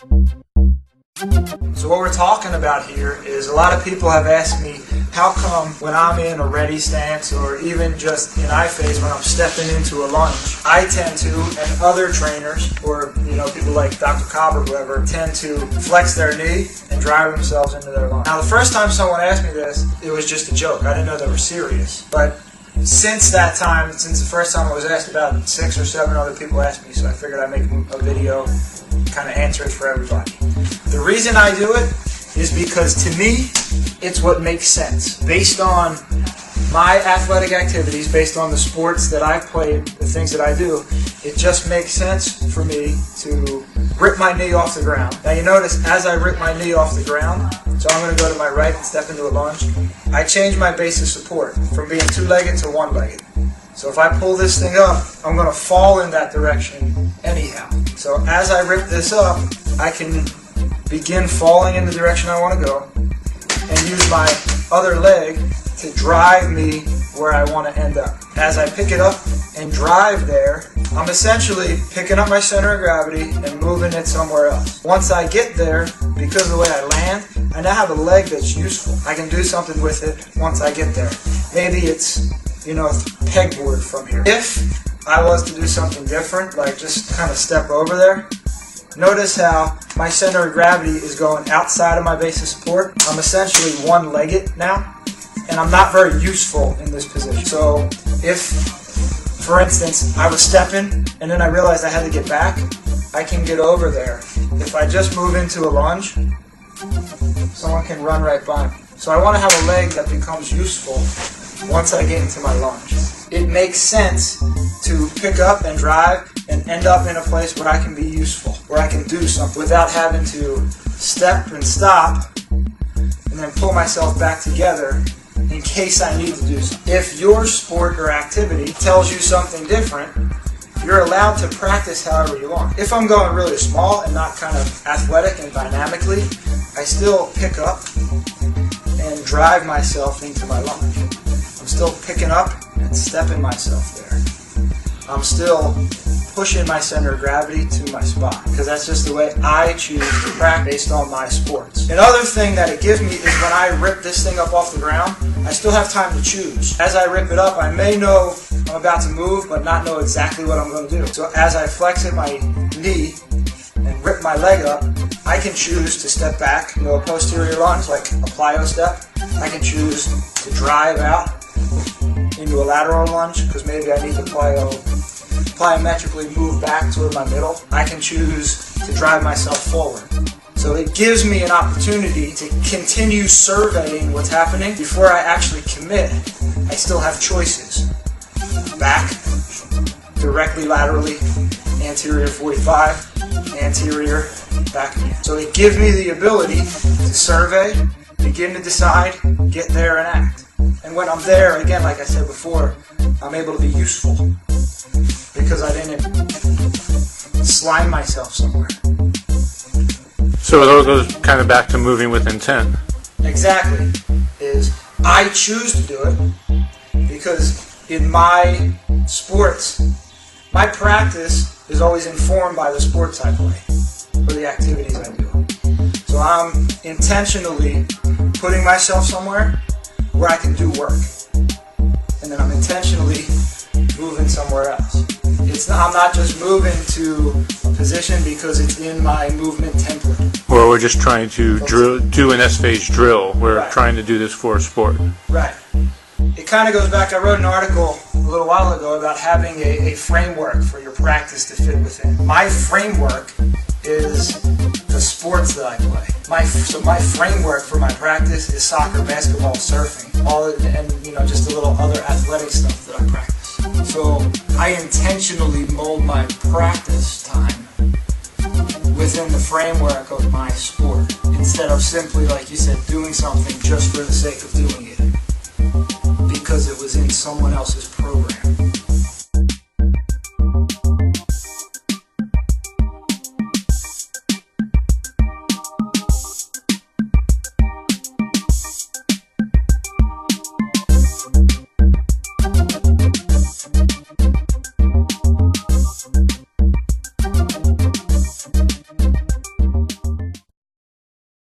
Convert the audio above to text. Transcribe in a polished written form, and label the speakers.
Speaker 1: So what we're talking about here is a lot of people have asked me, how come when I'm in a ready stance or even just in I phase when I'm stepping into a lunge, I tend to, and other trainers or people like Dr. Cobb or whoever, tend to flex their knee and drive themselves into their lunge. Now the first time someone asked me this, it was just a joke. I didn't know they were serious. But since that time, since the first time I was asked, about 6 or 7 other people asked me, so I figured I'd make a video, kind of answer it for everybody. The reason I do it is because to me, it's what makes sense. Based on my athletic activities, based on the sports that I've played, the things that I do, it just makes sense for me to rip my knee off the ground. Now you notice as I rip my knee off the ground, so I'm going to go to my right and step into a lunge, I change my base of support from being two-legged to one-legged. So if I pull this thing up, I'm going to fall in that direction anyhow. So as I rip this up, I can begin falling in the direction I want to go and use my other leg to drive me where I want to end up. As I pick it up and drive there, I'm essentially picking up my center of gravity and moving it somewhere else. Once I get there, because of the way I land, I now have a leg that's useful. I can do something with it once I get there. Maybe it's, pegboard from here. If I was to do something different, like just kind of step over there, notice how my center of gravity is going outside of my base of support. I'm essentially one-legged now, and I'm not very useful in this position. So if, for instance, I was stepping and then I realized I had to get back, I can get over there. If I just move into a lunge, someone can run right by me. So I want to have a leg that becomes useful once I get into my lunge. It makes sense to pick up and drive and end up in a place where I can be useful, where I can do something without having to step and stop and then pull myself back together in case I need to do something. If your sport or activity tells you something different, you're allowed to practice however you want. If I'm going really small and not kind of athletic and dynamically, I still pick up and drive myself into my lunge. I'm still picking up and stepping myself there. I'm still pushing my center of gravity to my spot, because that's just the way I choose to practice based on my sports. Another thing that it gives me is when I rip this thing up off the ground, I still have time to choose. As I rip it up, I may know I'm about to move, but not know exactly what I'm going to do. So as I flex in my knee and rip my leg up, I can choose to step back, a posterior lunge, like a plyo step. I can choose to drive out into a lateral lunge, because maybe I need to plyometrically move back toward my middle. I can choose to drive myself forward. So it gives me an opportunity to continue surveying what's happening before I actually commit. I still have choices. Back, directly laterally, anterior 45, anterior, back again. So it gives me the ability to survey, begin to decide, get there and act. And when I'm there, again, like I said before, I'm able to be useful because I didn't slime myself somewhere.
Speaker 2: So it all goes kind of back to moving with intent.
Speaker 1: Exactly. Is I choose to do it because in my sports, my practice is always informed by the sports I play or the activities I do. So I'm intentionally putting myself somewhere where I can do work, and then I'm intentionally moving somewhere else. I'm not just moving to a position because it's in my movement template.
Speaker 2: Or we're just trying to do an S-phase drill. We're trying to do this for a sport.
Speaker 1: Right. It kind of goes back, I wrote an article a little while ago about having a framework for your practice to fit within. My framework is the sports that I play. So my framework for my practice is soccer, basketball, surfing, and just a little other athletic stuff that I practice. So I intentionally mold my practice time within the framework of my sport, instead of simply, like you said, doing something just for the sake of doing it because it was in someone else's program.